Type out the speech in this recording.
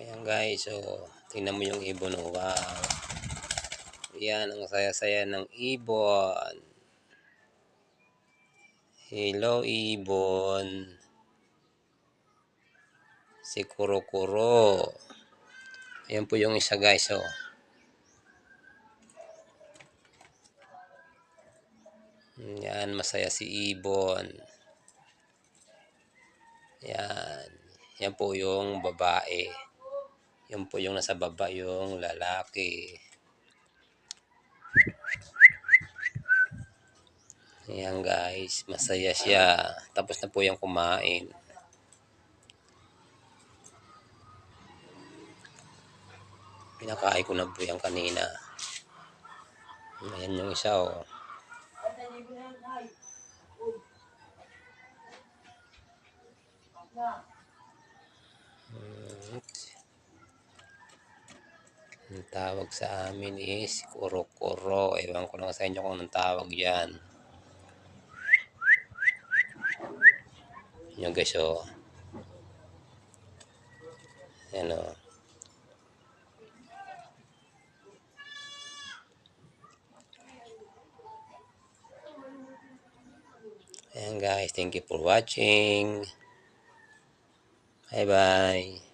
Ayan guys, so tingnan mo yung ibon, oh, wow. Yan, ang saya-saya ng ibon. Hello ibon. Si Kuro-Kuro. Ayan po yung isa guys, oh. Yan, masaya si ibon. Yan. Yan po yung babae. Yan po yung nasa baba yung lalaki. Ayan guys, masaya siya. Tapos na po yung kumain. Pinakain ko na po yan kanina. Ayan yung isa, oh. Ang tawag sa amin is Kuro-Kuro. Ewan ko lang sa inyo kung anong tawag yan. Yan guys, oh. Yan, oh. Ayan guys, thank you for watching. Bye bye.